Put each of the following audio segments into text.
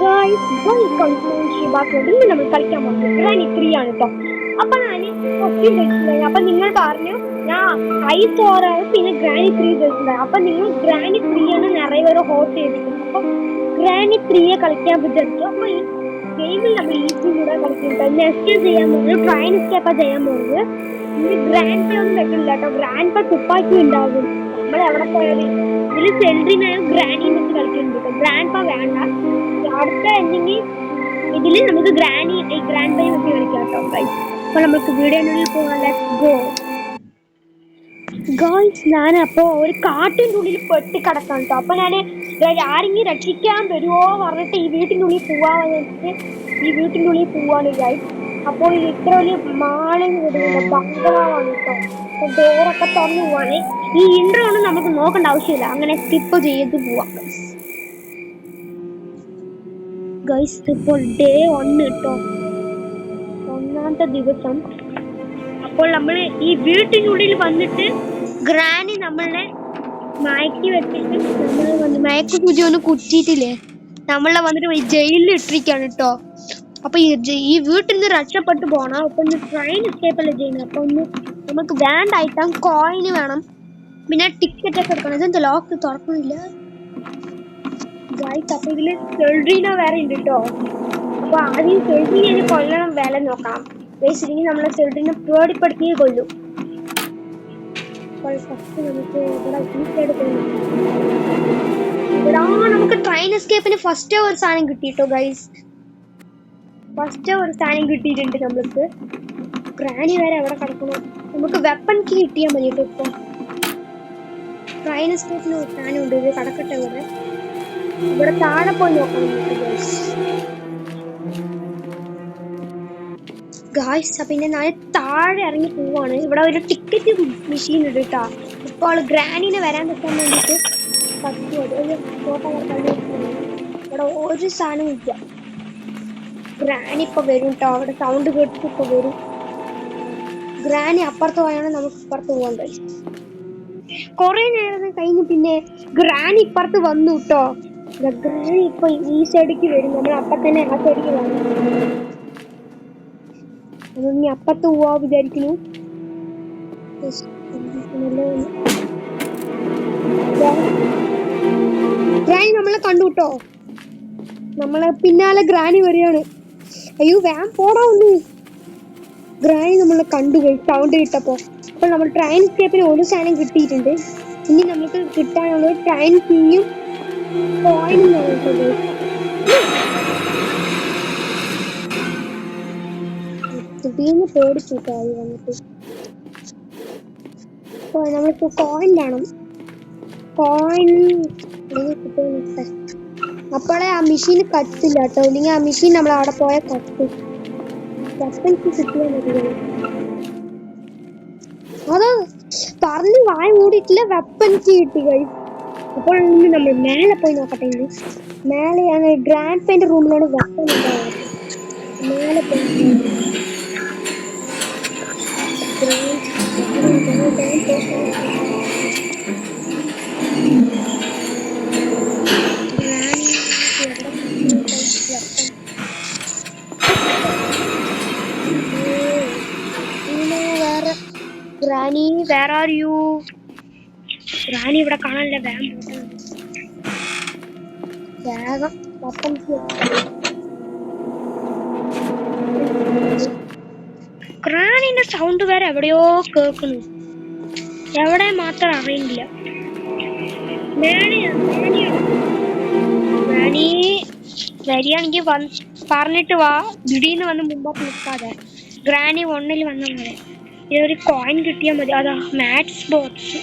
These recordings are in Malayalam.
Guys, welcome to Shiba's ഇന്ന് നമ്മൾ കളിക്കാൻ പോകുന്നത് ഗ്രാനി 3 ആണ് കേട്ടോ. അപ്പൊ ഞാൻ ക്വസ്റ്റ്യൻ ചോദിച്ചിട്ടുണ്ടായി. അപ്പൊ നിങ്ങൾ പറഞ്ഞു ഞാൻ I4 പിന്നെ ഗ്രാനി 3 ചോദിച്ചിട്ടുണ്ടായി. അപ്പൊ നിങ്ങൾ ഗ്രാനി 3 ആണ് നിറയെ പേര് ഹോട്ട് ചെയ്തിട്ടുണ്ട്. അപ്പൊ ഗ്രാനി 3 കളിക്കാൻ വിചാരിച്ചു. അപ്പൊ ഈ ഗെയിമിൽ നമ്മൾ ഈസി കൂടെ കളിക്കുന്നുണ്ട്. നെക്സ്റ്റ് ചെയ്യാൻ പോകുന്നത് ട്രെയിൻ എസ്കേപ്പാ ചെയ്യാൻ പോകുന്നത്. ഇനി ഗ്രാൻഡ് പേ ഒന്നും വെക്കില്ല കേട്ടോ. ഗ്രാൻഡ് പേ തുപ്പാക്കി ഉണ്ടാകും. നമ്മൾ എവിടെ പോയാലും ഇതിൽ സെൽഡ്രിനായും ഗ്രാനിയും വെച്ച് കളിക്കുന്നുണ്ട്. ഗ്രാൻഡ് പേ വേണ്ട. അടുത്ത എന്തെങ്കിലും ഇതിൽ നമുക്ക് ഗ്രാൻഡ് പേ വെച്ച് കളിക്കാം കേട്ടോ. അപ്പൊ നമുക്ക് വീഡിയോനുള്ളിൽ പോകാം. Let's go. ഗേൾസ്, ഞാൻ അപ്പോൾ ഒരു കാട്ടിൻ്റെ ഉള്ളിൽ പെട്ടി കിടക്കാം കേട്ടോ. അപ്പൊ ഞാൻ ആരെങ്കിലും രക്ഷിക്കാൻ വരുമോ പറഞ്ഞിട്ട് ഈ വീട്ടിൻ്റെ ഉള്ളിൽ പോവാന്നിട്ട് ഈ വീട്ടിൻ്റെ ഉള്ളിൽ പോവാണ് ഗൈസ്. അപ്പോൾ ഇത്ര വലിയ മാളിന് വിടുന്നില്ല, ബംഗ്ലാവാണ് കേട്ടോ. അപ്പൊ ഡോറൊക്കെ തുറന്നു പോവാണ്. ഈ ഇൻട്രോ ഒന്നും നമുക്ക് നോക്കേണ്ട ആവശ്യമില്ല, അങ്ങനെ സ്കിപ്പ് ചെയ്ത് പോവാം ഗൈസ്. ഇപ്പോൾ ഡേ 1 കേട്ടോ, ഒന്നാമത്തെ ദിവസം. അപ്പോൾ നമ്മൾ ഈ വീട്ടിനുള്ളിൽ വന്നിട്ട് ഗ്രാനി നമ്മളെ മയക്കി വെച്ചിട്ട് നമ്മൾ വന്ന് മയക്ക് സൂചി ഒന്ന് കുറ്റിയിട്ടില്ലേ, നമ്മളെ വന്നിട്ട് ജയിലിൽ ഇട്ടിരിക്കാണ് കേട്ടോ. അപ്പൊ ഈ വീട്ടിൽ നിന്ന് രക്ഷപ്പെട്ടു പോണം. അപ്പൊ ഒന്ന് ട്രെയിൻ എസ്കേപ്പല്ലേ ചെയ്യുന്നത്. അപ്പൊ ഒന്ന് നമുക്ക് വേണ്ട ഐറ്റം കോയിന് വേണം, പിന്നെ ടിക്കറ്റ് ഒക്കെ എടുക്കണം. ഇതെന്താ ലോക്ക് തുറക്കുന്നില്ല ഗൈസ്. അപ്പൊ ഇതില് സെൽഡ്രീന വേറെ ഉണ്ട് കേട്ടോ. അപ്പൊ ആദ്യം സെൽഡ്രീനെ കൊല്ലണം, വില നോക്കാം ഗൈസ്. ഇല്ലെങ്കിൽ നമ്മളെ സെൽഡ്രീനെ പേടിപ്പെടുത്തിയേ കൊല്ലും. ഫസ്റ്റ് നമുക്ക് നമുക്ക് ട്രെയിൻ എസ്കേപ്പിന് ഫസ്റ്റ് ഒരു സാധനം കിട്ടിട്ടോ ഗൈസ്. ഫസ്റ്റ് ഒരു സാധനം കിട്ടിയിട്ടുണ്ട് നമ്മൾക്ക്. ഗ്രാനി വരെ എവിടെ കിടക്കണം. നമുക്ക് വെപ്പൺ കീ കിട്ടിയാൽ മതി കേട്ടോ. ഇപ്പൊ ട്രെയിൻ എസ്കേപ്പിന് ഒരു സാധനം ഉണ്ട്, ഇത് കിടക്കട്ടെ. ഇവിടെ താഴെ പോയി നോക്കണം ഗായ്സ്. പിന്നെ ഞാൻ താഴെ ഇറങ്ങി പോവാണ്. ഇവിടെ ഒരു ടിക്കറ്റ് മെഷീൻ ഉണ്ട് കേട്ടോ. ഇപ്പോൾ ഗ്രാനിനെ വരാൻ പറ്റാൻ വേണ്ടിട്ട് ഇവിടെ ഒരു സാധനം ഇല്ല. ഗ്രാനി ഇപ്പൊ വരും കേട്ടോ. അവിടെ സൗണ്ട് കേട്ടിട്ട് ഇപ്പൊ വരും. ഗ്രാനി അപ്പുറത്ത് പോയാണ് നമുക്ക് ഇപ്പുറത്ത് പോകാൻ കഴിയും. കൊറേ നേരം കഴിഞ്ഞ് പിന്നെ ഗ്രാനി ഇപ്പുറത്ത് വന്നു കേട്ടോ. ഗ്രാനി ഇപ്പൊ ഈ സൈഡിക്ക് വരും. നമ്മൾ അപ്പൊ തന്നെ ആ സൈഡിക്ക് വന്നു. അതൊന്ന് അപ്പുറത്ത് പോവാ വിചാരിക്കുന്നു. ഗ്രാനി നമ്മളെ കണ്ടു കേട്ടോ. നമ്മളെ പിന്നാലെ ഗ്രാനി വരികയാണ്. അയ്യോ വേം പോടാ ഒന്ന്. ഗ്രാനി നമ്മളെ കണ്ടുപോയി സൗണ്ട് കിട്ടപ്പോ. അപ്പോൾ നമ്മൾ ട്രെയിൻ എസ്കേപ്പിന് ഒരു സാധനം കിട്ടിയിട്ടുണ്ട്. ഇനി നമുക്ക് കിട്ടാനുള്ളത് ട്രെയിൻ കീയും കോയിനും പേടിച്ചിട്ടോ വന്നിട്ട്. നമ്മളിപ്പോ കോയിൻ വേണം. കോയിൻ അപ്പോഴേ ആ മെഷീൻ കത്തില്ല കേട്ടോ. ഇല്ലെങ്കിൽ ആ മെഷീൻ നമ്മൾ അവിടെ പോയ കത്ത് കിട്ടിയാൽ മതി. അത് പറഞ്ഞ് വായ മൂടിയിട്ടില്ല, വെപ്പൺ കീ കിട്ടി കഴിയും. അപ്പോൾ നമ്മൾ മേലെ പോയി നോക്കട്ടെ. മേലെയാണ് ഗ്രാൻഡ് പേന്റെ റൂമിലാണ് വെപ്പൺ ഉണ്ടാവുന്നത്. മേലെ പോയി granny where are you? Granny ഇവിടെ കാണാനില്ല. വേഗം ഗ്രാനിന്റെ സൗണ്ട് വേറെ എവിടെയോ കേൾക്കുന്നു. എവിടെ മാത്രം അറിയില്ല. ഗ്രാനി വരികയാണെങ്കിൽ പറഞ്ഞിട്ട് വാ. ദിടീന്ന് വന്ന് മുമ്പോട്ട് നിൽക്കാതെ. ഗ്രാനി 1 വന്ന പോലെ ഒരു കോയിൻ കിട്ടിയാൽ മതി. അതാ മാത്സ് ബോക്സ്.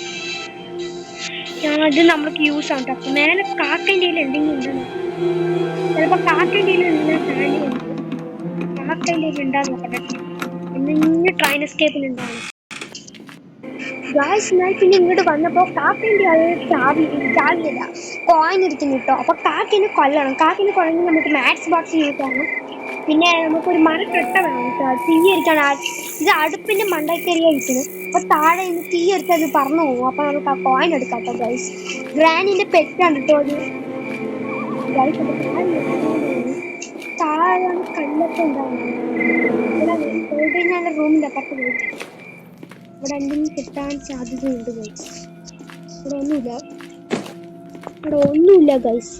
അത് നമ്മൾക്ക് യൂസ് ആവും. അപ്പൊ മേലെ കാക്കൻ്റെ എന്തെങ്കിലും ഉണ്ടെന്ന് ചിലപ്പോ കാക്കൻ്റെ കാക്കൻ്റെ ഉണ്ടാന്ന് നോക്കട്ടെ. ഇന്ന് ട്രെയിൻ എസ്കേപ്പിലുണ്ടാവും ഗായ്സ്. ഞാൻ പിന്നെ ഇങ്ങോട്ട് വന്നപ്പോ കാക്കൻ്റെ അത് ചാവിയല്ല കോയിൻ ഇരിക്കുന്നു കേട്ടോ. അപ്പൊ കാക്കിനെ കൊല്ലണം. കാക്കിനെ കൊല്ലണമെങ്കിൽ നമുക്ക് മാത്സ് ബോക്സ് യൂസ് ആവണം. പിന്നെ നമുക്കൊരു മരക്കെട്ട വേണം കേട്ടോ. തീ എരിക്കാൻ ഇത് അടുപ്പിന്റെ മണ്ടക്കറിയാ ഇരിക്കുന്നു. അപ്പൊ താഴെ നിന്ന് തീ എരിച്ച് അത് പറന്നു പോകും. അപ്പൊ നമുക്ക് ആ കോയിൻ എടുക്കാം കേട്ടോ ഗൈസ്. ഗ്രാനിന്റെ പെറ്റാണ് കേട്ടോ അത് ഗൈസ്. താഴെയാണ് കല്ലൊക്കെ ഉണ്ടാവുന്നത്. ഇവിടെ സോൾഡറിനാണ് റൂമിന്റെ അപ്പുറത്ത് പോയിട്ട് ഇവിടെ എന്തെങ്കിലും കിട്ടാൻ സാധ്യതയുണ്ട് ഗൈസ്. ഇവിടെ ഒന്നുമില്ല ഗൈസ്.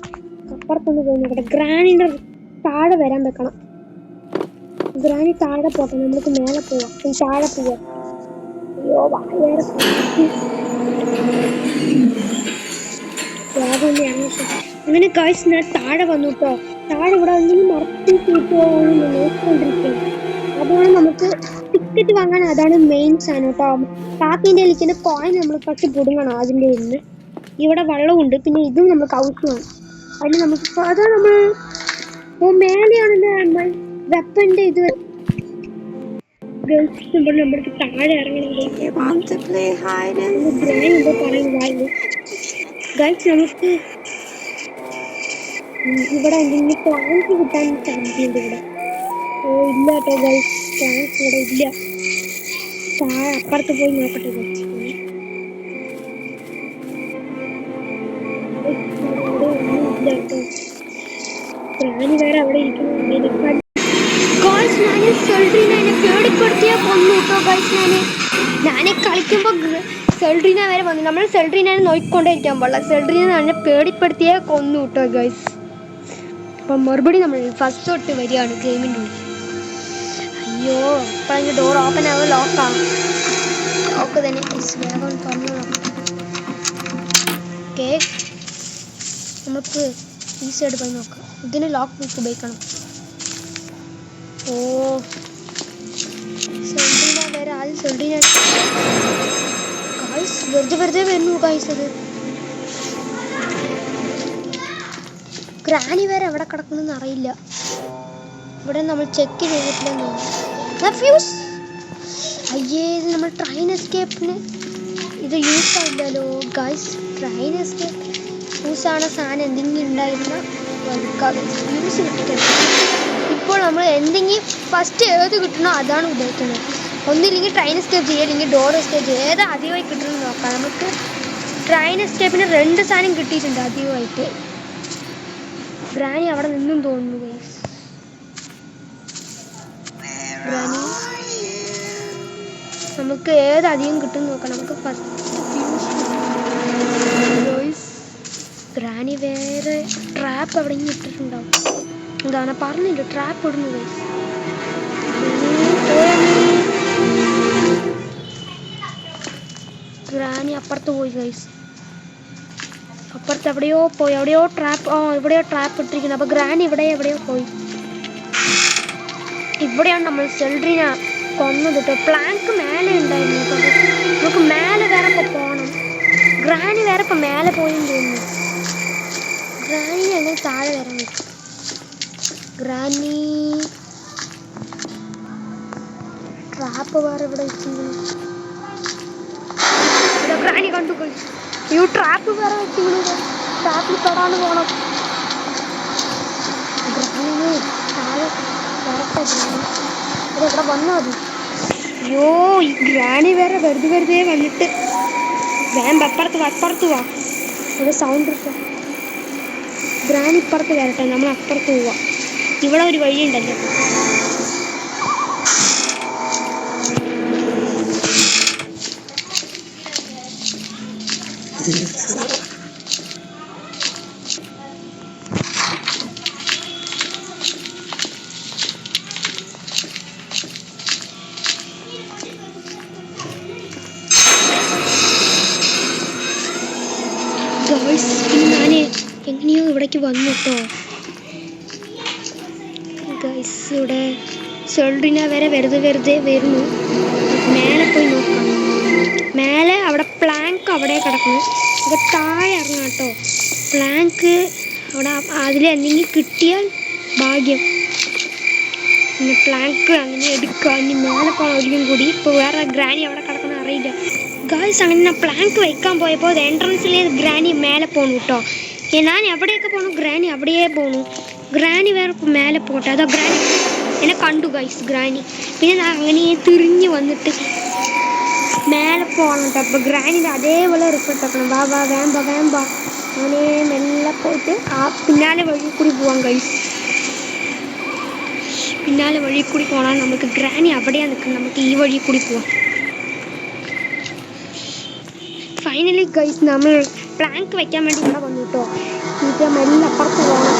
അപ്പുറത്തൊന്ന് പോകുന്നു. ഇവിടെ ഗ്രാനിന്റെ താഴെ വരാൻ വെക്കണം. ഗ്രാനി താഴെ പോട്ടെ, നമ്മൾക്ക് മേലെ പോവാം. താഴെ പോവാം. അയ്യോ വേറെ അങ്ങനെ ഗൈസ് ഞാൻ താഴെ വന്നു കേട്ടോ. താഴെ ഇവിടെ ഒന്നും മറച്ചിട്ടോ നോക്കിക്കൊണ്ടിരിക്കുകയാണ്. അതുകൊണ്ട് നമുക്ക് ടിക്കറ്റ് വാങ്ങാൻ അതാണ് മെയിൻ സാധനം കേട്ടോ. കാക്കിൻ്റെ ഇരിക്കുന്ന കോയിൻ നമ്മൾ കുറച്ച് പൊടുങ്ങണം അതിൻ്റെ നിന്ന്. ഇവിടെ വെള്ളമുണ്ട്, പിന്നെ ഇതും നമുക്ക് ആവശ്യമാണ്. അതിന് നമുക്ക് അതാ നമ്മൾ മേലെയാണല്ലോ നമ്മൾ വെപ്പന്റെ ഇത് നമ്മൾക്ക് താഴെ ഇറങ്ങണം. ഗൈസ് നമുക്ക് ഇവിടെ എന്തെങ്കിലും പ്ലാൻസ് കിട്ടാൻ സാധ്യതയുണ്ട്. ഇവിടെ ഇല്ല കേട്ടോ ഗൈസ്, പ്ലാൻസ് ഇവിടെ ഇല്ല. താഴെ അപ്പുറത്ത് പോയി നോക്കട്ടെ ഗൈസ്. ഗ്രാനി വേറെ അവിടെ ഇരിക്കുന്നു. പേടിപ്പെടുത്തിയാ കൊന്നു കേട്ടോ ഗൈസ്. ഞാനെ കളിക്കുമ്പോ സെൽഡ്രീന വരെ വന്നു. നമ്മൾ സെൽഡ്രീനെ നോക്കിക്കൊണ്ടേ ഇരിക്കാൻ പാടില്ല. സെൽഡ്രീനെ തന്നെ പേടിപ്പെടുത്തിയേ കൊന്നു കേട്ടോ ഗൈസ്. അപ്പം മറുപടി നമ്മൾ ഫസ്റ്റ് തൊട്ട് വരികയാണ് ഗെയിമിൻ്റെ ഉള്ളിൽ. അയ്യോ അപ്പം അതിൻ്റെ ഡോർ ഓപ്പൺ ആവുക, ലോക്കാണ്. ലോക്ക് തന്നെ വേഗം തുറന്നു നോക്കാം. ഓക്കെ, നമുക്ക് ഈ സൈഡ് പോയി നോക്കാം. ഇതിന് ലോക്ക് ബുക്ക് ഉപയോഗിക്കണം. ഓ സെൽഡ്രീന വരെ ആദ്യം സെൽഡ്രീന ഗൈസ് വെറുതെ വരുന്നു ഗൈസ്. അത് ഗ്രാനി വരെ എവിടെ കിടക്കണമെന്ന് അറിയില്ല. ഇവിടെ നമ്മൾ ചെക്ക് ചെയ്തിട്ടില്ലെന്ന് ഫ്യൂസ്. അയ്യേ, ഇത് നമ്മൾ ട്രെയിൻ എസ്കേപ്പിന് ഇത് യൂസ് ആവില്ലല്ലോ ഗൈസ്. ട്രെയിൻ എസ്കേപ്പ് യൂസാണ് സാധനം. എന്തെങ്കിലും ഉണ്ടായിരുന്ന യൂസ് കിട്ടില്ല. ഇപ്പോൾ നമ്മൾ എന്തെങ്കിലും ഫസ്റ്റ് ഏത് കിട്ടണോ അതാണ് ഉപയോഗിക്കുന്നത്. ഒന്നില്ലെങ്കിൽ ട്രെയിൻ എസ്കേപ്പ് ചെയ്യുക, അല്ലെങ്കിൽ ഡോർ എസ്കേപ്പ് ചെയ്യുക. ഏതാ അധികമായി കിട്ടണമെന്ന് നോക്കാം. നമുക്ക് ട്രെയിൻ എസ്കേപ്പിന് 2 സാധനം കിട്ടിയിട്ടുണ്ട് അധികമായിട്ട്. ഗ്രാനി അവിടെ നിന്നും തോന്നുന്നു ഗൈസ്. ഗ്രാനി നമുക്ക് ഏതധികം കിട്ടും നോക്കാം. നമുക്ക് ഫസ്റ്റ് ഗൈസ് ഗ്രാനി വേറെ ട്രാപ്പ് എവിടെയെങ്കിലും ഇട്ടിട്ടുണ്ടാവും. എന്താണ് പറഞ്ഞില്ല, ട്രാപ്പ് ഇടുന്നു ഗൈസ്. ഗ്രാനി അപ്പുറത്ത് പോയി ഗൈസ്. അപ്പുറത്ത് എവിടെയോ പോയി. എവിടെയോ ട്രാപ്പ് ഇട്ടിരിക്കുന്നത്. അപ്പോൾ ഗ്രാനി എവിടെയോ പോയി. ഇവിടെയാണ് നമ്മൾ സെൽഡ്രീന കൊന്നത് കേട്ടോ. പ്ലാങ്ക് മേലെ ഉണ്ടായിരുന്നു കേട്ടോ. നമുക്ക് മേലെ വേറെ ഇപ്പോൾ പോകണം. ഗ്രാനി വേറെ ഇപ്പോൾ മേലെ പോയെന്ന് തോന്നുന്നു. ഗ്രാനി അങ്ങനെ താഴെ വരാൻ പറ്റും. ഗ്രാനി ട്രാപ്പ് വേറെ ഇവിടെ വെച്ചിരുന്നു. ഗ്രാനി കണ്ടു കഴിച്ചു. അയ്യോ ട്രാപ്പ് വേറെ വെച്ചിരുന്നു. ട്രാപ്പിൽ തൊടാണ് പോകണം. ഗ്രാനി താഴെ വരട്ടെ. ഇവിടെ വന്നാൽ മതി. അയ്യോ ഈ ഗ്രാനി വേറെ വെറുതെ വന്നിട്ട് വേണ്ട. അപ്പുറത്ത് വാ. ഒരു സൗണ്ട് ഇട്ട ഗ്രാനി ഇപ്പുറത്ത് വരട്ടെ, നമ്മൾ അപ്പുറത്ത് പോവാം. ഇവിടെ ഒരു വഴിയുണ്ടല്ലോ. ഞാന് എങ്ങനെയോ ഇവിടേക്ക് വന്നു കേട്ടോ ഗൈസ്. ഇവിടെ സെൽഡ്രീന വരെ വെറുതെ വരുന്നു. മേലെ പോയി നോക്കാം. മേലെ അവിടെ പ്ലാങ്ക് അവിടെ കിടക്കുന്നു. ഇവിടെ താഴെ ഇറങ്ങാം കേട്ടോ. പ്ലാങ്ക് അവിടെ അതിലെന്തെങ്കിലും കിട്ടിയാൽ ഭാഗ്യം. പിന്നെ പ്ലാങ്ക് അങ്ങനെ എടുക്കുക. ഇനി മേലെ പോകണം ഒരിക്കലും കൂടി. ഇപ്പോൾ വേറെ ഗ്രാനി അവിടെ കിടക്കുന്ന അറിയില്ല ഗൈസ്. അങ്ങനെ ഞാൻ പ്ലാങ്ക് വയ്ക്കാൻ പോയപ്പോൾ എൻട്രൻസിലെ ഗ്രാനി മേലെ പോകണം കേട്ടോ. ഞാൻ എവിടെയൊക്കെ പോകണം, ഗ്രാനി അവിടെയേ പോകണു. ഗ്രാനി വേറെ മേലെ പോട്ടെ. അതോ ഗ്രാനി എന്നെ കണ്ടു ഗൈസ് ഗ്രാനി. പിന്നെ ഞാൻ അങ്ങനെ തിരിഞ്ഞ് വന്നിട്ട് മേലെ പോകണം കേട്ടോ. അപ്പോൾ ഗ്രാനിൻ്റെ അതേപോലെ റിസൾട്ട് ആക്കണം. വേമ്പ അങ്ങനെ മെല്ലെ പോയിട്ട് ആ പിന്നാലെ വഴി കൂടി പോവാം ഗൈസ്. പിന്നാലെ വഴി കൂടി പോകണം. നമുക്ക് ഗ്രാനി അവിടെയാണ് നിൽക്കുന്നത്. നമുക്ക് ഈ വഴി കൂടി പോവാം. ഫൈനലി ഗൈസ് നമ്മൾ പ്ലാങ്ക് വെക്കാൻ വേണ്ടി ഇവിടെ വന്നു കേട്ടോ. ഇത് മെല്ലെ അപ്പുറത്ത് പോകണം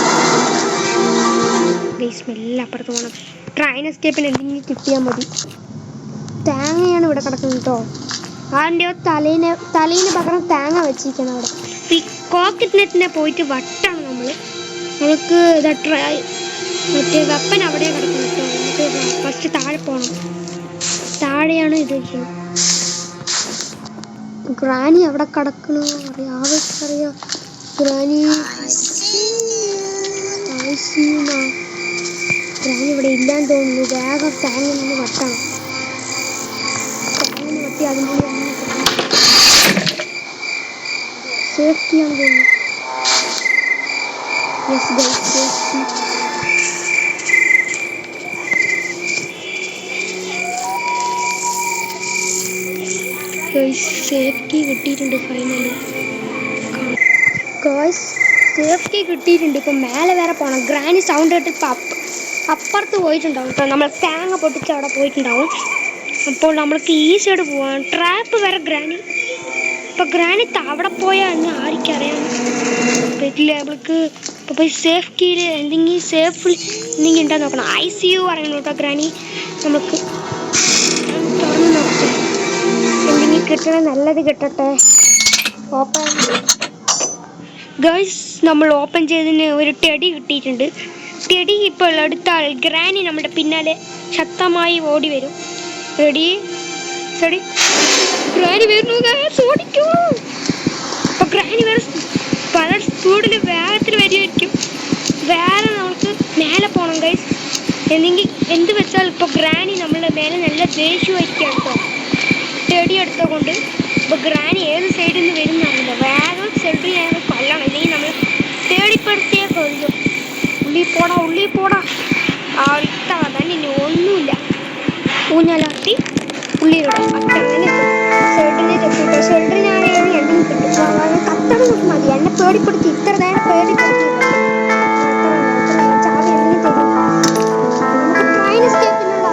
ഗൈസ്, മെല്ലെ അപ്പുറത്ത് പോകണം. ട്രെയിൻ എസ്കേപ്പിന് എന്തെങ്കിലും കിട്ടിയാൽ മതി. തേങ്ങയാണ് ഇവിടെ കിടക്കുന്നത് കേട്ടോ. അതിൻ്റെ തലേന് പകരം തേങ്ങ വെച്ചിരിക്കണം അവിടെ. ഈ കോക്കറ്റ് നെറ്റിനെ പോയിട്ട് വട്ടാണ് നമുക്ക് മറ്റേ വെപ്പൻ അവിടെ കിടക്കുന്നത് കേട്ടോ. നമുക്ക് ഫസ്റ്റ് താഴെ പോകണം. താഴെയാണ് ഇത്. ഗ്രാനി അവിടെ കിടക്കണോ അറിയാം. ഗ്രാനി ഇവിടെ ഇല്ലാന്ന് തോന്നുന്നു. വേഗം തേങ്ങ നിന്ന് വട്ടണം. തേങ്ങ വട്ടി അതിൻ്റെ സേഫ്റ്റിയാണ് തോന്നുന്നു. Yes guys, safety. സേഫ്റ്റി കിട്ടിയിട്ടുണ്ട് ഫൈനലി. സേഫ്റ്റി കിട്ടിയിട്ടുണ്ട്. ഇപ്പം മേലെ വേറെ പോകണം. ഗ്രാനി സൗണ്ട് കേട്ട് ഇപ്പം അപ്പുറത്ത് പോയിട്ടുണ്ടാവും കേട്ടോ. നമ്മൾ തേങ്ങ പൊട്ടിച്ച് അവിടെ പോയിട്ടുണ്ടാവും. അപ്പോൾ നമ്മൾക്ക് ഈ സൈഡ് പോവാം. ട്രാപ്പ് വരെ ഗ്രാനി. ഇപ്പം ഗ്രാനി അവിടെ പോയാൽ എന്ന് ആർക്കറിയാം പറ്റില്ല. നമ്മൾക്ക് ഇപ്പോൾ പോയി സേഫ്റ്റിയിൽ എന്തെങ്കിലും എന്തെങ്കിലും ഉണ്ടോ നോക്കണം. ICU പറയണം കേട്ടോ ഗ്രാനി. നമുക്ക് തുറന്ന് നോക്കാം. എന്തെങ്കിലും കിട്ടണേ, നല്ലത് കിട്ടട്ടെ. ഓപ്പൺ ഗൈസ്, നമ്മൾ ഓപ്പൺ ചെയ്തതിന് ഒരു ടെഡി കിട്ടിയിട്ടുണ്ട്. ടെഡി ഇപ്പോൾ എടുത്താൽ ഗ്രാനി നമ്മുടെ പിന്നാലെ ശക്തമായി ഓടി വരും. റെഡി? ഗ്രാനി വരുന്നു ഗൈസ്, ഓടിക്കൂ. അപ്പോൾ ഗ്രാനി വേറെ പല സ്പീഡിൽ വേഗത്തിൽ വരികയായിരിക്കും. വേറെ നമുക്ക് മേലെ പോകണം ഗൈസ്. എന്ത് വെച്ചാൽ ഇപ്പോൾ ഗ്രാനി നമ്മളുടെ മേലെ നല്ല ദേഷ്യമായിരിക്കും കേട്ടോ. ടെഡി എടുത്തുകൊണ്ട്. ഇപ്പോൾ ഗ്രാനി ഏത് സൈഡിൽ നിന്ന് വരുന്നറിയില്ല. വേഗം സെൽഫി ഞാൻ കൊല്ലണം, ഇല്ലെങ്കിൽ നമ്മൾ പേടിപ്പെടുത്തിയേ കൊല്ലും. ഉള്ളിൽ പോടാ. ആ ഇട്ട തന്നെ ഇനി ഒന്നുമില്ല. ഊഞ്ഞാലാട്ടി ഉള്ളിലിടാം. അത്രങ്ങനെ ഷെൽഡറിനെ തൊട്ടിട്ടോ. ഷെൽഡർ ഞാൻ എന്തെങ്കിലും കിട്ടും. കത്തട നോക്കി മതി. എന്നെ പേടിപ്പെടുത്തി ഇത്ര നേരം പേടിപ്പെടുത്തി. ചാവി എന്തെങ്കിലും തരും. നമുക്ക് ട്രെയിൻ എസ്കേപ്പിനുള്ള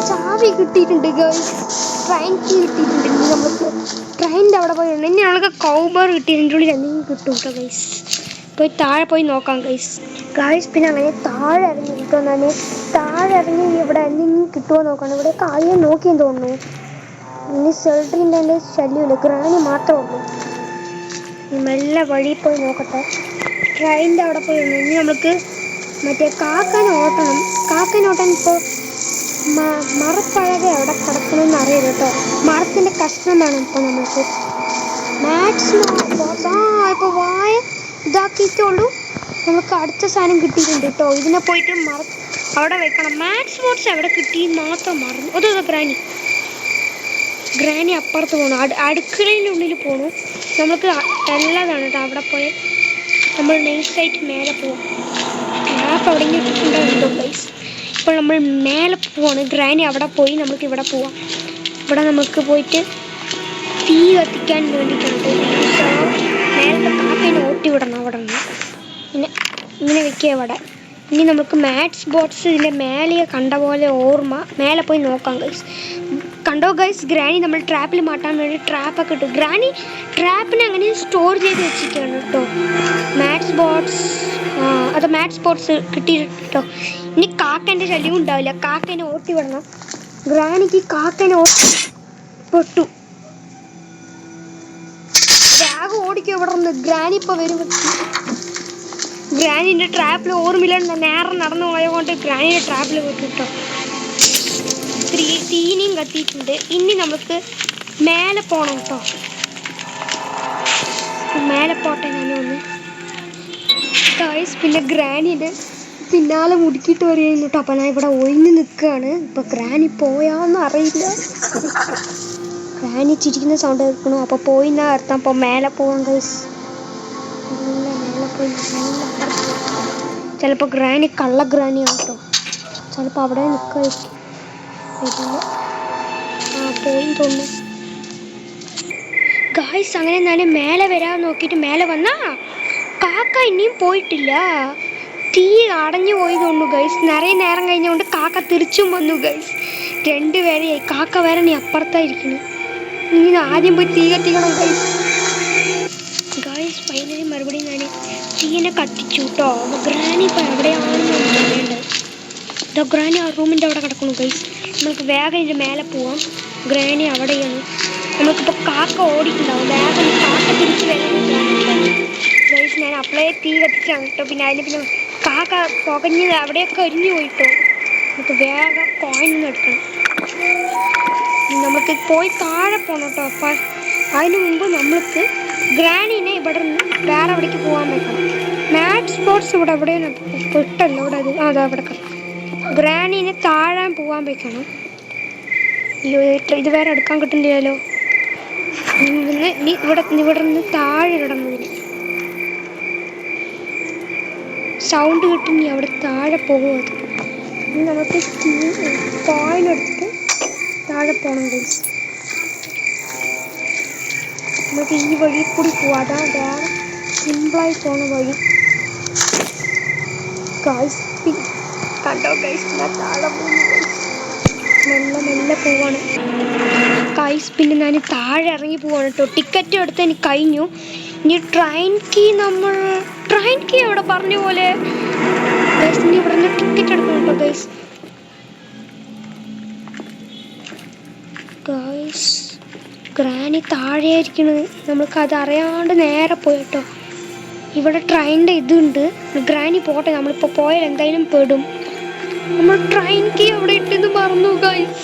ചാവി കിട്ടിയിട്ടുണ്ട് ഗേൾസ്. ട്രെയിൻ കീ കിട്ടിയിട്ടുണ്ട്. ഇനി നമുക്ക് ട്രെയിനിൻ്റെ അവിടെ പോയി ഇനി ഞങ്ങൾക്ക് കൗബർ കിട്ടിയതിൻ്റെ ഉള്ളിൽ എന്തെങ്കിലും കിട്ടും കേട്ടോ ഗൈസ്. പോയി താഴെ പോയി നോക്കാം ഗൈസ്. പിന്നെ അങ്ങനെ താഴെ ഇറങ്ങി കിട്ടുമെന്നാണ്. താഴെ ഇറങ്ങി ഇവിടെ എന്തെങ്കിലും കിട്ടുമോ നോക്കണം. ഇവിടെ കാര്യം നോക്കിയെന്ന് തോന്നുന്നു. ഇനി ഷെൽട്ടറിൻ്റെ എൻ്റെ ശല്യമില്ല. ഗ്രാനി മാത്രമേ ഉള്ളൂ. മെല്ലെ വഴി പോയി നോക്കട്ടെ. ട്രെയിനിൻ്റെ അവിടെ പോയി ഇനി നമുക്ക് മറ്റേ കാക്കനെ ഓട്ടണം ഇപ്പോൾ മരപ്പഴക എവിടെ കിടക്കണമെന്ന് അറിയില്ല കേട്ടോ. മരത്തിൻ്റെ കഷ്ണം വേണം ഇപ്പോൾ നമുക്ക്. ഇപ്പോൾ വായ ഇതാക്കിയിട്ടുള്ളൂ. നമുക്ക് അടുത്ത സാധനം കിട്ടിയിട്ടുണ്ട് കേട്ടോ. ഇതിനെ പോയിട്ട് അവിടെ വെക്കണം. മാത്സ് ബോർഡ്സ് എവിടെ കിട്ടി മാത്രം മറന്നു. അതൊക്കെ ഗ്രാനി അപ്പുറത്ത് പോകണം. അടുക്കളേൻ്റെ ഉള്ളിൽ പോകണം. നമുക്ക് നല്ലതാണ് കേട്ടോ. അവിടെ പോയി നമ്മൾ നൈസായിട്ട് മേലെ പോവാം. ഗ്യാപ്പ് അവിടെ ഇട്ടിട്ടുണ്ടോ ഗൈസ്. ഇപ്പോൾ നമ്മൾ മേലെ പോവാണ്. ഗ്രാനി അവിടെ പോയി നമുക്ക് ഇവിടെ പോവാം. ഇവിടെ നമുക്ക് പോയിട്ട് തീ കത്തിക്കാൻ വേണ്ടിയിട്ടുണ്ട്. മേലത്തെ കാക്കേനെ ഓട്ടി വിടണം. അവിടെ നിന്ന് ഇങ്ങനെ വെക്കുക ഇവിടെ. ഇനി നമുക്ക് മാത്സ് ബോർഡ്സ് ഇതിൻ്റെ മേലെ കണ്ട പോലെ ഓർമ്മ. മേലെ പോയി നോക്കാം ഗൈസ്. കണ്ടോ ഗൈസ്, ഗ്രാനി നമ്മൾ ട്രാപ്പിൽ മാറ്റാൻ വേണ്ടി ട്രാപ്പൊക്കെ ഇട്ടു. ഗ്രാനി ട്രാപ്പിനെ അങ്ങനെ സ്റ്റോർ ചെയ്ത് വെച്ചിട്ടാണ് കേട്ടോ. മാത്സ് ബോർഡ്സ് കിട്ടിയിട്ടോ. ഇനി കാക്കേൻ്റെ ശല്യം ഉണ്ടാവില്ല. കാക്കേനെ ഓട്ടി വിടണം. ഗ്രാനിക്ക് കാക്കേനെ പെട്ടു. ബാഗ് ഓടിക്കോ ഇവിടെ നിന്ന്. ഗ്രാനി ഇപ്പോൾ വരും. ഗ്രാനിൻ്റെ ട്രാപ്പിൽ ഓർമ്മയില്ല. നേരെ നടന്നു പോയതുകൊണ്ട് ഗ്രാനിയുടെ ട്രാപ്പിൽ പോയിട്ട് കേട്ടോ. തീനിയും കത്തിയിട്ടുണ്ട്. ഇനി നമുക്ക് മേലെ പോകണം കേട്ടോ. മേലെ പോട്ടെ ഞാനൊന്ന് ഗൈസ്. പിന്നെ ഗ്രാനിയുടെ പിന്നാലെ മുടുക്കിയിട്ട് വരികയായിരുന്നു കേട്ടോ. അപ്പം ഞാൻ ഇവിടെ ഒഴിഞ്ഞ് നിൽക്കുകയാണ്. ഇപ്പം ഗ്രാനി പോയാന്ന് അറിയില്ല. ഗ്രാനി ചിരിക്കുന്ന സൗണ്ട് കേൾക്കണു. അപ്പോൾ പോയി എന്നാ അർത്ഥം. അപ്പോൾ മേലെ പോവാം ഗൈസ്. മേലെ പോയി ചിലപ്പോൾ ഗ്രാനി കള്ള ഗ്രാനിയാണ് കേട്ടോ. ചിലപ്പോൾ അവിടെ നിൽക്കുമായിരിക്കും. പോയി തോന്നുന്നു ഗായ്സ്. അങ്ങനെ ഞാൻ മേലെ വരാൻ നോക്കിയിട്ട് മേലെ വന്നാ കാക്ക ഇനിയും പോയിട്ടില്ല. തീ അടഞ്ഞു പോയി തോന്നുന്നു ഗൈസ്. നിറയെ നേരം കഴിഞ്ഞുകൊണ്ട് കാക്ക തിരിച്ചും വന്നു ഗൈസ്. രണ്ടുപേരെയായി. കാക്ക വരെ നീ അപ്പുറത്തായിരിക്കുന്നു. നീ ആദ്യം പോയി തീ കത്തിക്കണം ഗൈസ്. ഗൈസ് ഫൈനലി മറുപടി ഞാൻ തീനെ കത്തിച്ചു കേട്ടോ. ഗ്രാനി ഇപ്പോൾ എവിടെയാണെന്ന് പറയേണ്ടത്. ഗ്രാനി ആ റൂമിൻ്റെ അവിടെ കിടക്കുന്നു ഗൈസ്. നമുക്ക് വേഗം ഇതിൻ്റെ മേലെ പോവാം. ഗ്രാനി അവിടെയാണ്. നമുക്കിപ്പോൾ കാക്ക ഓടിയിട്ടുണ്ടാവും. വേഗം കാക്ക തിരിച്ച് വരുന്നത് ഗൈസ്. ഞാൻ അപ്പളേ തീ കത്തിച്ചാണ് കേട്ടോ. പിന്നെ പിന്നെ കാക്ക പുകഞ്ഞ് അവിടെയൊക്കെ അരിഞ്ഞു പോയിട്ടോ. നമുക്ക് വേഗം കോയിൻ എടുക്കണം. നമുക്ക് പോയി താഴെ പോകണം കേട്ടോ. അപ്പം അതിന് മുമ്പ് നമ്മൾക്ക് ഗ്രാനീനെ ഇവിടെ നിന്ന് വേറെ എവിടേക്ക് പോകാൻ വെക്കണം. മാറ്റ് സ്പോർട്സ് ഇവിടെ എവിടെയാണ് പെട്ടല്ലോ ഇവിടെ. അതാ അവിടെ ഗ്രാനീനെ താഴാൻ പോകാൻ വെക്കണം. ഇത് വേറെ എടുക്കാൻ കിട്ടുന്നില്ലല്ലോ. ഇവിടെ നിന്ന് താഴെ ഇടണം. സൗണ്ട് കിട്ടും. നീ അവിടെ താഴെ പോകും. അത് നമുക്ക് കോയിൻ എടുത്തിട്ട് താഴെ പോകണം ഗൈസ്. നമുക്ക് ഈ വഴി കൂടി പോവാം. അതാണ് വേറെ സിമ്പിളായി പോണ വഴി ഗൈസ്. കണ്ടോ ഗൈസ്, ഞാൻ താഴെ പോകുന്നു ഗൈസ്. മെല്ലെ മെല്ലെ പോവാണ് ഗൈസ്. പിന്നെ ഞാൻ താഴെ ഇറങ്ങി പോവാണ് കേട്ടോ. ടിക്കറ്റ് എടുത്ത് എനിക്ക് കഴിഞ്ഞു. ഇനി ട്രെയിൻ കീ അവിടെ പറഞ്ഞ പോലെ ഗൈസ്. ഇനി ഇവിടെ നിന്ന് ടിക്കറ്റ് എടുക്കണം കേട്ടോ ഗൈസ്. Guys granny താഴെയായിരിക്കണത്. നമ്മൾക്കത് അറിയാണ്ട് നേരെ പോയിട്ടോ. ഇവിടെ ട്രെയിനിൻ്റെ ഇതുണ്ട്. ഗ്രാനി പോട്ടെ, നമ്മളിപ്പോൾ പോയാൽ എന്തായാലും പെടും. നമ്മൾ ട്രെയിൻ കീ അവിടെ ഇട്ടെന്ന് പറഞ്ഞു ഗൈസ്.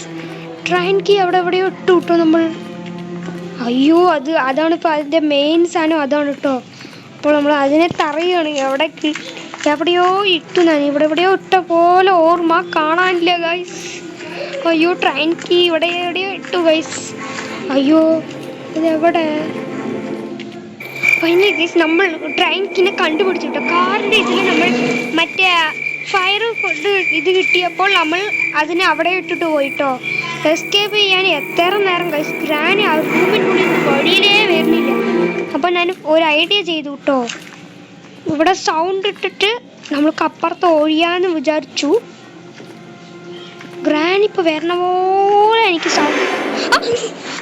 ട്രെയിൻ കീ അവിടെ എവിടെയോ ഇട്ടു കേട്ടോ നമ്മൾ. അയ്യോ അതാണ് ഇപ്പോൾ അതിൻ്റെ മെയിൻ സാധനം അതാണ് കേട്ടോ. അപ്പോൾ നമ്മൾ അതിനെ തറയാണ്. എവിടെയോ ഇട്ടു. ഞാൻ ഇവിടെ എവിടെയോ ഇട്ട പോലെ ഓർമ്മ കാണാനില്ല ഗൈസ്. അയ്യോ ട്രെയിൻ കീ ഇവിടെ എവിടെയോ ഇട്ടു ഗൈസ്. അയ്യോ ഇതെവിടെ? പിന്നെ ഗൈസ് നമ്മൾ ട്രെയിൻ കീനെ കണ്ടുപിടിച്ചു കേട്ടോ. കാറിൻ്റെ ഇതിൽ നമ്മൾ മറ്റേ ഫയർ ഫുഡ് ഇത് കിട്ടിയപ്പോൾ നമ്മൾ അതിനെ അവിടെ ഇട്ടിട്ട് പോയിട്ടോ. എസ്കേപ്പ് ചെയ്യാൻ എത്ര നേരം ഗൈസ്. ഗ്രാനി ആ റൂമിനുള്ളിൽ വഴിയിലേ വരുന്നില്ല. അപ്പം ഞാൻ ഒരു ഐഡിയ ചെയ്തു കേട്ടോ. ഇവിടെ സൗണ്ട് ഇട്ടിട്ട് നമ്മൾക്ക് അപ്പുറത്ത് ഒഴിയാന്ന് വിചാരിച്ചു. ഗ്രാനി ഇപ്പോൾ വരണ പോലെ എനിക്ക് സൗണ്ട്.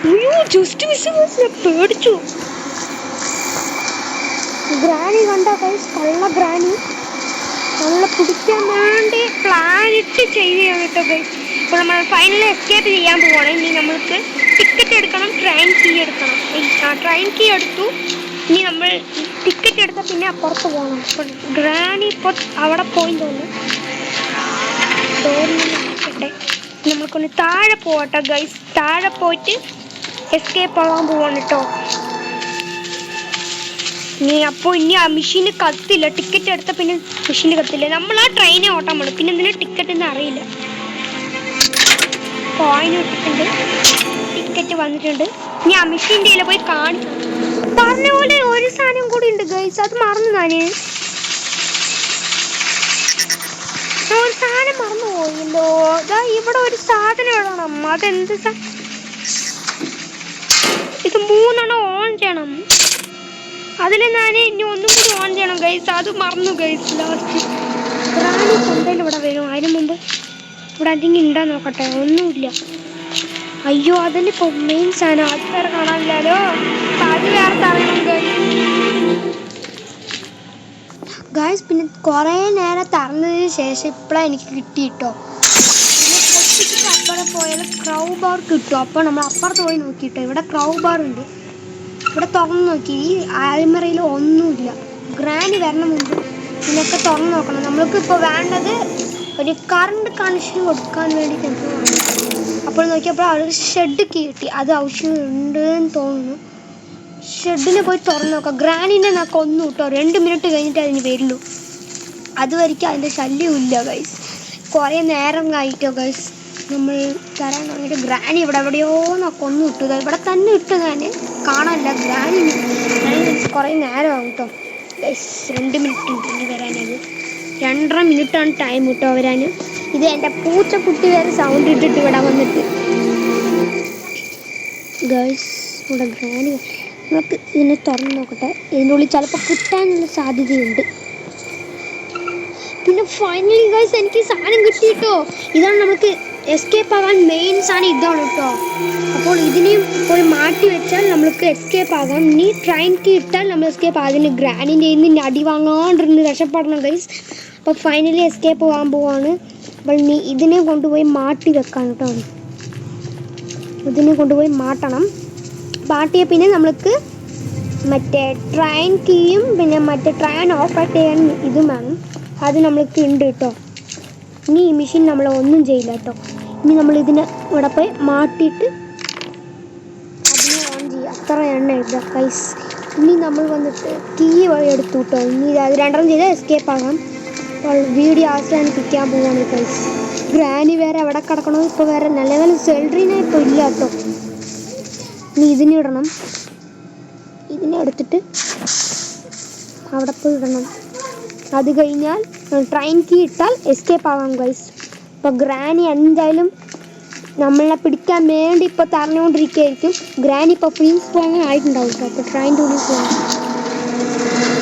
അയ്യോ ജസ്റ്റ് മിസ് പേടിച്ചു. ഗ്രാനി കണ്ട ഗൈസ്, കള്ള ഗ്രാനി നമ്മളെ പിടിക്കാൻ വേണ്ടി പ്ലാനിട്ട് ചെയ്യുകയാണ് കേട്ടോ ഗൈസ്. ഇപ്പോൾ നമ്മൾ ഫൈനലി എസ്കേപ്പ് ചെയ്യാൻ പോവാണ്. ഇനി നമ്മൾക്ക് ടിക്കറ്റ് എടുക്കണം, ട്രെയിൻ കീ എടുക്കണം. ട്രെയിൻ കീ എടുത്തു. ഇനി നമ്മൾ ടിക്കറ്റ് എടുത്താൽ പിന്നെ അപ്പുറത്ത് പോകണം. അപ്പോൾ ഗ്രാനി ഇപ്പോൾ അവിടെ പോയി തോന്നുന്നു. ഡോറിൻ്റെ നമ്മൾക്കൊന്ന് താഴെ പോകട്ടെ ഗൈസ്. താഴെ പോയിട്ട് എസ്കേപ്പ് ആവാൻ പോവാണ് കേട്ടോ. ഇനി ആ മെഷീന് കത്തില്ല. ടിക്കറ്റ് എടുത്ത പിന്നെ മെഷീന് കത്തില്ല. നമ്മൾ ആ ട്രെയിനെ ഓട്ടാൻ പോകണം. പിന്നെ എന്തിനാ ടിക്കറ്റ് എന്ന് അറിയില്ല. കോയിൻ ഇട്ടിട്ടുണ്ട്, ടിക്കറ്റ് വന്നിട്ടുണ്ട്. ഇനി ആ മെഷീൻ്റെ പോയി കാണിച്ചു. പറഞ്ഞ പോലെ ഒരു സാധനം കൂടി ഉണ്ട് ഗൈസ്. അത് മറന്നു. ഒരു സാധനം മറന്നു പോയല്ലോ. ഇവിടെ ഒരു സാധനം ഇടണം. അതെന്ത് ഇത് 3 ഓൺ ചെയ്യണം. അതിൽ ഞാൻ ഇനി ഒന്നും കൂടി ഓൺ ചെയ്യണം ഗൈസ്. അത് മറന്നു ഗൈസ്. ലാസ്റ്റ് ഗ്രാനി എന്തായാലും ഇവിടെ വരും. അതിന് മുമ്പ് ഇവിടെ എന്തെങ്കിലും ഉണ്ടോ നോക്കട്ടെ. ഒന്നുമില്ല. അയ്യോ അതിലിപ്പോൾ മെയിൻ സാധനം അത് വേറെ കാണാനില്ലല്ലോ. അത് വേറെ തറയണം ഗൈസ്. പിന്നെ കുറേ നേരം തറന്നതിന് ശേഷം ഇപ്പോഴാണ് എനിക്ക് കിട്ടിയിട്ടോ. പിന്നെ അപ്പുറം പോയാൽ ക്രൗ ബാർ കിട്ടും. അപ്പോൾ നമ്മൾ അപ്പുറത്ത് പോയി നോക്കിയിട്ടോ. ഇവിടെ ക്രൗ ബാർ ഉണ്ട്. ഇവിടെ തുറന്ന് നോക്കി. ഈ അൽമറയിൽ ഒന്നുമില്ല. ഗ്രാനി വരണ മുമ്പ് ഇതിനൊക്കെ തുറന്ന് നോക്കണം. നമ്മൾക്ക് ഇപ്പോൾ വേണ്ടത് ഒരു കറണ്ട് കണക്ഷൻ കൊടുക്കാൻ വേണ്ടിയിട്ട് എന്ത് വേണം. അപ്പോൾ നോക്കിയപ്പോൾ അവർക്ക് ഷെഡ് കിട്ടി. അത് ആവശ്യമുണ്ട് എന്ന് തോന്നുന്നു. ഷെഡിനെ പോയി തുറന്ന് നോക്കാം. ഗ്രാനിനെ നോക്കാം ഒന്നും കിട്ടോ. 2 മിനിറ്റ് കഴിഞ്ഞിട്ട് അതിന് വരുള്ളൂ. അതുവരെയ്ക്കും അതിൻ്റെ ശല്യമില്ല ഗൈസ്. കുറേ നേരം ആയിട്ടോ ഗൈസ് നമ്മൾ തരാൻ തുടങ്ങിയിട്ട്. ഗ്രാനി ഇവിടെ എവിടെയോ നോക്കാം ഒന്നും കിട്ടുക. ഇവിടെ തന്നെ ഇട്ടു. ഞാൻ കാണാനില്ല ഗ്രാനി. കുറേ നേരമാകും കേട്ടോ ഗൈസ്. 2 മിനിറ്റ് ഉണ്ട് ഇനി വരാനത്. 2.5 മിനിറ്റാണ് ടൈം കിട്ടോ വരാൻ. ഇത് എൻ്റെ പൂച്ചക്കുട്ടി വരെ സൗണ്ട് ഇട്ടിട്ട് ഇവിടെ വന്നിട്ട് ഗൈസ്. ഇവിടെ ഗ്രാനി നമുക്ക് ഇതിനെ തുറന്ന് നോക്കട്ടെ. ഇതിൻ്റെ ഉള്ളിൽ ചിലപ്പോൾ കിട്ടാനുള്ള സാധ്യതയുണ്ട്. പിന്നെ ഫൈനലി ഗൈസ് എനിക്ക് സാധനം കിട്ടിയിട്ടോ. ഇതാണ് നമുക്ക് എസ്കേപ്പ് ആകാൻ മെയിൻ സാധനം ഇതാണ് കേട്ടോ. അപ്പോൾ ഇതിനെയും പോയി മാറ്റി വെച്ചാൽ നമ്മൾക്ക് എസ്കേപ്പ് ആകാം. ഇനി ട്രെയിൻ കീ ഇട്ടാൽ നമ്മൾ എസ്കേപ്പ് ആകും. ഗ്രാനിൻ്റെ നിന്ന് അടി വാങ്ങാണ്ടിരുന്ന് രക്ഷപ്പെടണം ഗൈസ്. അപ്പോൾ ഫൈനലി എസ്കേപ്പ് ആകാൻ പോവാണ്. അപ്പോൾ നീ ഇതിനെ കൊണ്ടുപോയി മാറ്റി വെക്കാൻ കേട്ടോ. ഇതിനെ കൊണ്ടുപോയി മാറ്റണം. മാറ്റിയ പിന്നെ നമ്മൾക്ക് മറ്റേ ട്രെയിൻ കീയും പിന്നെ മറ്റേ ട്രെയിൻ ഓപ്പറേറ്റ് ചെയ്യാൻ ഇതും വേണം. അത് നമ്മൾക്ക് ഉണ്ട് കേട്ടോ. ഇനി ഈ മെഷീൻ നമ്മൾ ഒന്നും ചെയ്യില്ല കേട്ടോ. ഇനി നമ്മൾ ഇതിനെ ഇവിടെ പോയി മാറ്റിയിട്ട് അതിനെ ഓൺ ചെയ്യുക. അത്ര എണ്ണ ഇല്ല ഗൈസ്. ഇനി നമ്മൾ വന്നിട്ട് കീ വഴി എടുത്തു കേട്ടോ. ഇനി അത് രണ്ടെണ്ണം ചെയ്ത് എസ്കേപ്പ് ആകാം. അപ്പോൾ വീഡിയോ അവസാനിപ്പിക്കാൻ പോവാണ് ഗൈസ്. ഗ്രാനി വേറെ എവിടെ കിടക്കണോ ഇപ്പോൾ വേറെ നിലവിൽ സെൽഡ്രീനെ ഇപ്പോൾ ഇല്ല കേട്ടോ. ഇനി ഇതിനെ ഇടണം. ഇതിനെ എടുത്തിട്ട് അവിടെ പോയി ഇടണം. അത് കഴിഞ്ഞാൽ ട്രെയിൻ കീ ഇട്ടാൽ എസ്കേപ്പ് ആകാം ഗൈസ്. ഇപ്പോൾ ഗ്രാനി എന്തായാലും നമ്മളെ പിടിക്കാൻ വേണ്ടി ഇപ്പോൾ തറഞ്ഞുകൊണ്ടിരിക്കുകയായിരിക്കും. ഗ്രാനി ഇപ്പോൾ ഫ്രീ സ്പോങ് ആയിട്ടുണ്ടാവും കേട്ടോ. അപ്പോൾ ട്രെയിൻ്റെ ഉള്ളിൽ പോകാം.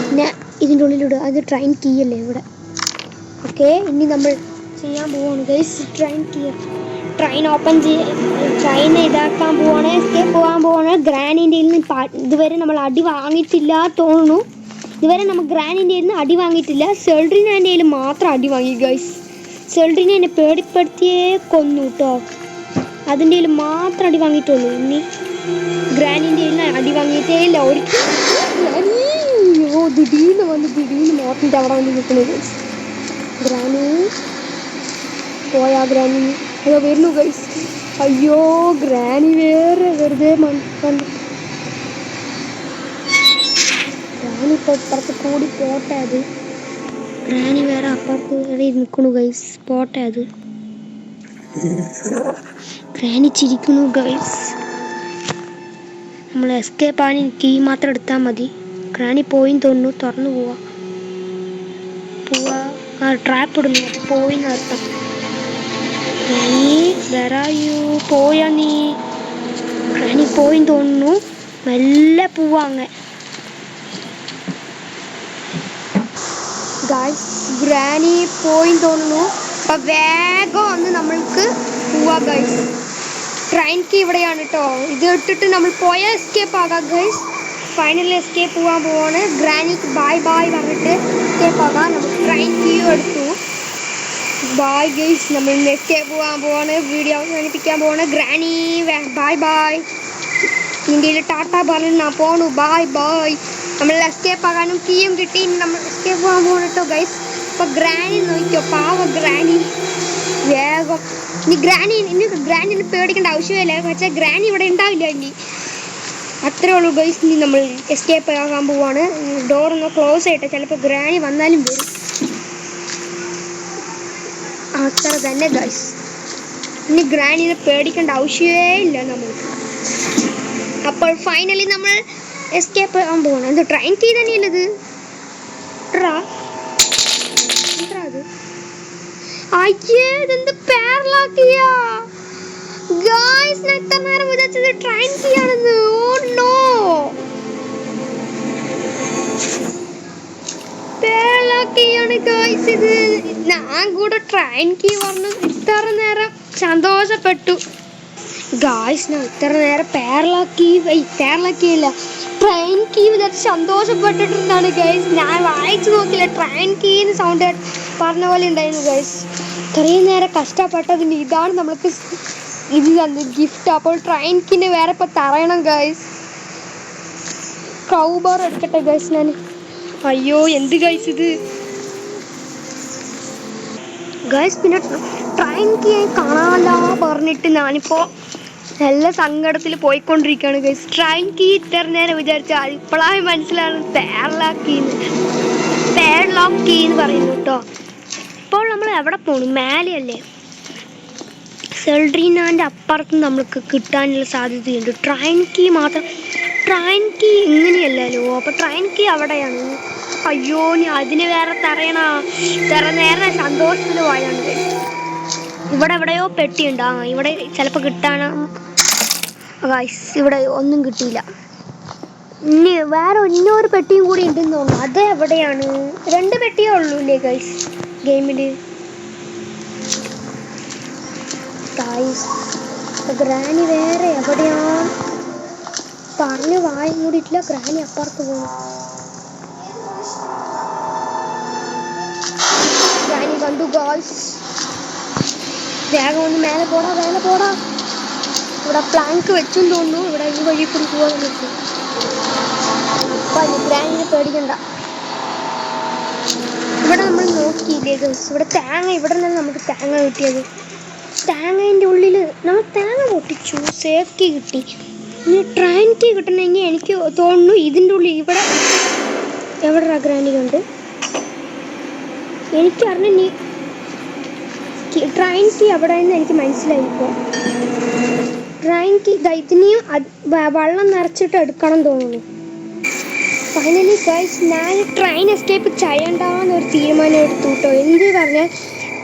പിന്നെ ഇതിൻ്റെ ഉള്ളിലിടുക. അത് ട്രെയിൻ കീ അല്ലേ ഇവിടെ. ഓക്കെ, ഇനി നമ്മൾ ചെയ്യാൻ പോവാണ് ഗൈസ്. ട്രെയിൻ ഓപ്പൺ ട്രെയിൻ ഇതാക്കാൻ പോവാണ്. എസ്കേപ്പ് പോകാൻ പോവാണ്. ഗ്രാനിൻ്റെ ഇതുവരെ നമ്മൾ അടി വാങ്ങിയിട്ടില്ല തോന്നുന്നു. ഇതുവരെ നമ്മൾ ഗ്രാനിൻ്റെ അടി വാങ്ങിയിട്ടില്ല. സെൽഡ്രീനാൻ്റെ മാത്രം അടി വാങ്ങി ഗൈസ്. സെൽഡ്രീനെ എന്നെ പേടിപ്പെടുത്തിയേ കൊന്നു കേട്ടോ. അതിൻ്റെ മാത്രം അടി വാങ്ങിയിട്ടുള്ളൂ. ഇനി ഗ്രാനിൻ്റെ അടി വാങ്ങിയിട്ടേ ഇല്ല. ദിടീന്ന് മോട്ടിൻ്റെ അവിടെ വന്ന് നിൽക്കുന്നത് ഗ്രാനി. പോയാ ഗ്രാനി അയ്യോ വരുന്നു ഗൈസ്. അയ്യോ ഗ്രാനി വേറെ വെറുതെ ഗ്രാനി ഇപ്പോൾ ഇപ്പുറത്ത് കൂടി പോട്ടെ. അത് ഗ്രാനി വേറെ അപ്പുറത്ത് നിൽക്കണു ഗൈസ്. പോട്ടെ അത്. ഗ്രാനി ചിരിക്കുന്നു ഗൈസ്. നമ്മൾ എസ്കേപ്പ് ആകാൻ കീ മാത്രം എടുത്താൽ മതി. ഗ്രാനി പോയി തോന്നുന്നു. തുറന്നു പോവാ. ട്രാപ്പ് ഇടുന്നു. പോയി നിർത്താം. ഗ്രാനി വരായു പോയാ നീ. ഗ്രാനി പോയി തോന്നുന്നു. മെല്ലെ പോവാങ്ങ ഗൈസ്. ഗ്രാനി പോയി തോന്നുന്നു. അപ്പം വേഗം വന്ന് നമ്മൾക്ക് പോവാ ഗൈസ്. ട്രെയിൻ കീ ഇവിടെയാണ് കേട്ടോ. ഇത് ഇട്ടിട്ട് നമ്മൾ പോയാൽ എസ്കേപ്പ് ആകാം ഗൈസ്. ഫൈനലി എസ്കേപ്പ് പോകാൻ പോവാണ്. ഗ്രാനിക്ക് ബായ് ബായ് പറഞ്ഞിട്ട് എസ്കേപ്പ് ആകാം. നമ്മൾ ട്രെയിൻ കീ എടുത്തു. Bye guys. നമ്മൾ എസ്കേപ്പ് പോകാൻ പോവാണ്. വീഡിയോ അവസാനിപ്പിക്കാൻ പോവാണ്. Granny bye bye. ഇന്ത്യയിൽ ടാറ്റ പറഞ്ഞ് ഞാൻ പോണു. Bye bye. നമ്മൾ എസ്കേപ്പ് ആകാനും കീയും കിട്ടി. നമ്മൾ എസ്കേപ്പ് പോകാൻ പോകണം കേട്ടോ ഗൈസ്. അപ്പോൾ ഗ്രാനി നോക്കിയോ, പാവ ഗ്രാനി. വേഗം ഇനി ഗ്രാനിനെ പേടിക്കേണ്ട ആവശ്യമില്ല. പക്ഷേ ഗ്രാനി ഇവിടെ ഉണ്ടാവില്ല. ഇനി അത്രേ ഉള്ളൂ ഗൈസ്. ഇനി നമ്മൾ എസ്കേപ്പ് ആകാൻ പോവാണ്. ഡോറൊന്ന് ക്ലോസ് ആയിട്ട് ചിലപ്പോൾ ഗ്രാനി വന്നാലും വരും. അത്ര തന്നെ ഗൈസ്. ഇനി ഗ്രാനിനെ പേടിക്കേണ്ട ആവശ്യമേ ഇല്ല നമ്മൾക്ക്. അപ്പോൾ ഫൈനലി നമ്മൾ എസ്കേപ്പ് ആകാൻ പോകണം. എന്ത് ട്രെയിൻ കീ തന്നെയല്ലത്. അയ്യേ ഇതെന്ത് പാരലാക്കിയാ ഗൈസ്. ഞാൻ ഇത്ര നേരം വിചാരിച്ചത് ട്രെയിൻ കീ ആണെന്ന്. ഓ നോ, പാരലാക്കിയാണ് ഗൈസ് ഇത്. ഞാൻ കൂടെ ട്രെയിൻ കീ പറഞ്ഞു ഇത്ര നേരം സന്തോഷപ്പെട്ടു ഗൈസ്. ഞാൻ ഇത്ര നേരം പാരലാക്കിയില്ല ട്രെയിൻ കീ വിചാരിച്ച് സന്തോഷപ്പെട്ടിട്ടുണ്ടാണ് ഗൈസ്. ഞാൻ വായിച്ചു നോക്കില്ല. ട്രെയിൻ കീന്ന് സൗണ്ട് പറഞ്ഞ പോലെ ഉണ്ടായിരുന്നു ഗൈസ്. ഇത്രയും നേരം കഷ്ടപ്പെട്ടതിന് ഇതാണ് നമ്മൾക്ക് ഇത് തന്നത് ഗിഫ്റ്റ്. അപ്പോൾ ട്രെയിൻ കീൻ്റെ വേറെ ഇപ്പോൾ തറയണം ഗൈസ്. ക്രൗബാർ എടുക്കട്ടെ ഗൈസ് ഞാൻ. അയ്യോ എന്ത് ഗൈസ് ഇത് ഗൈസ്. പിന്നെ ട്രെയിൻ കീ കാണാമല്ല പറഞ്ഞിട്ട് ഞാനിപ്പോൾ നല്ല സങ്കടത്തിൽ പോയിക്കൊണ്ടിരിക്കുകയാണ് ഗൈസ്. ട്രെയിൻ കീ ഇത്ര നേരം വിചാരിച്ചാൽ ഇപ്പോഴാണ് മനസ്സിലാണ് പാരലോക്ക് കീ എന്ന് പറയുന്നു കേട്ടോ. ഇപ്പോൾ നമ്മൾ എവിടെ പോകണം? മേലെയല്ലേ. സെൽഡ്രീനാൻ്റെ അപ്പുറത്ത് നമ്മൾക്ക് കിട്ടാനുള്ള സാധ്യതയുണ്ട്. ട്രെയിൻ കീ മാത്രം. ട്രെയിൻ കീ ഇങ്ങനെയല്ലല്ലോ. അപ്പോൾ ട്രെയിൻ കീ അവിടെയാണ്. അയ്യോ നീ അതിന് വേറെ തറയണ. ഇത്ര നേരം സന്തോഷത്തിൽ പോയാണ്. ഇവിടെ എവിടെയോ പെട്ടിയുണ്ട്. ഇവിടെ ചിലപ്പോൾ കിട്ടാൻ ഗൈസ്. ഇവിടെ ഒന്നും കിട്ടിയില്ല. ഇനി വേറെ ഒന്നൊരു പെട്ടിയും കൂടി ഉണ്ടെന്ന് തോന്നുന്നു. അത് എവിടെയാണ്? 2 പെട്ടിയേ ഉള്ളൂ അല്ലേ ഗൈസ്. ഗെയിമിൽ. ഗ്രാനി വേറെ എവിടെയാണ് പറഞ്ഞ് വായ മൂടിയിട്ടില്ല. ഗ്രാനി അപ്പുറത്ത് പോകുന്നു. ഗ്രാനി കണ്ടു ഗായ്സ്. വേഗം ഒന്ന് മേലെ പോടാ. ഇവിടെ പ്ലാങ്ക് വെച്ചും തോന്നുന്നു. ഇവിടെ ഈ വഴി കൂടി പോകാൻ പറ്റും. അപ്പം ഗ്രാനിനെ പേടിക്കണ്ട. ഇവിടെ നമ്മൾ നോക്കിയില്ലേ ഗൈസ്, ഇവിടെ തേങ്ങ, ഇവിടെ നിന്നാണ് നമുക്ക് തേങ്ങ കിട്ടിയത്. തേങ്ങേൻ്റെ ഉള്ളിൽ നമ്മൾ തേങ്ങ പൊട്ടിച്ചു, സേഫ്റ്റി കിട്ടി. ഇനി ട്രെയിൻ കീ കിട്ടണമെങ്കിൽ എനിക്ക് തോന്നുന്നു ഇതിൻ്റെ ഉള്ളിൽ ഇവിടെ എവിടെ ഗ്രാനി കണ്ട് എനിക്കറിഞ്ഞ നീ ട്രെയിൻ കീ എവിടെ നിന്ന് എനിക്ക് മനസ്സിലായിപ്പോൾ. ട്രെയിൻ കീ ഇതിനെയും വെള്ളം നിറച്ചിട്ട് എടുക്കണം തോന്നുന്നു. ഫൈനലി ഗൈസ് ഞാൻ ട്രെയിൻ എസ്കേപ്പ് ചെയ്യണ്ടെന്നൊരു തീരുമാനം എടുത്തു കേട്ടോ. എന്ത് പറഞ്ഞാൽ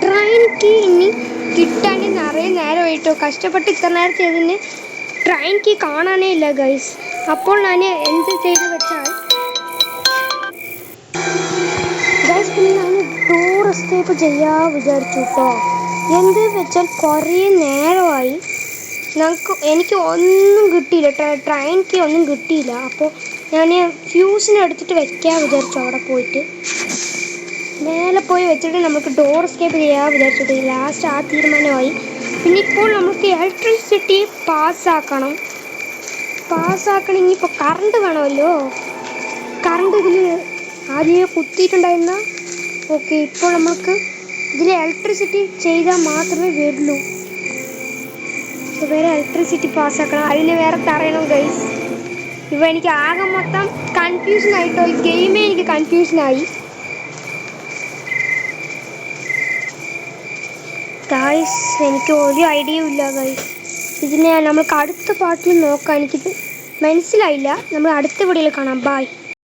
ട്രെയിൻ കീ ഇനി കിട്ടാണ്ട് നിറയെ നേരമായിട്ടോ. കഷ്ടപ്പെട്ട് ഇത്ര നേരം ചെയ്തതിന് ട്രെയിൻ കീ കാണാനേ ഇല്ല ഗൈസ്. അപ്പോൾ ഞാൻ എന്ത് ചെയ്തു വെച്ചാൽ ഗൈസ് പിന്നെ ഞാൻ ഡോർ എസ്കേപ്പ് ചെയ്യാൻ വിചാരിച്ചു കേട്ടോ. എന്ത് വെച്ചാൽ കുറേ നേരമായി എനിക്ക് ഒന്നും കിട്ടിയില്ല. ട്രെയിൻ കീ ഒന്നും കിട്ടിയില്ല. അപ്പോൾ ഞാൻ ഫ്യൂസിനെ എടുത്തിട്ട് വെക്കാൻ വിചാരിച്ചു. അവിടെ പോയിട്ട് മേലെ പോയി വെച്ചിട്ട് നമുക്ക് ഡോർ എസ്കേപ്പ് ചെയ്യാൻ വിചാരിച്ചിട്ട് ലാസ്റ്റ് ആ തീരുമാനമായി. പിന്നെ ഇപ്പോൾ നമുക്ക് ഇലക്ട്രിസിറ്റി പാസ്സാക്കണമെങ്കിൽ ഇപ്പോൾ കറണ്ട് വേണമല്ലോ. കറണ്ട് ഇതിൽ ആദ്യമേ കുത്തിയിട്ടുണ്ടായിരുന്ന ഓക്കെ. ഇപ്പോൾ നമുക്ക് ഇതിൽ ഇലക്ട്രിസിറ്റി ചെയ്താൽ മാത്രമേ വരുള്ളൂ. അപ്പോൾ വേറെ ഇലക്ട്രിസിറ്റി പാസ്സാക്കണം. അതിന് വേറെ തറയണം ഗൈസ്. ഇപ്പോൾ എനിക്ക് ആകെ മൊത്തം കൺഫ്യൂഷനായിട്ടോ. ഈ ഗെയിമേ എനിക്ക് കൺഫ്യൂഷനായി ഗൈസ്. എനിക്ക് ഒരു ഐഡിയയും ഇല്ല ഗൈസ്. ഇതിനെ നമുക്ക് അടുത്ത പാർട്ടിൽ നോക്കാം. എനിക്കിത് മനസ്സിലായില്ല. നമ്മൾ അടുത്ത വീഡിയോയിൽ കാണാം. ബൈ.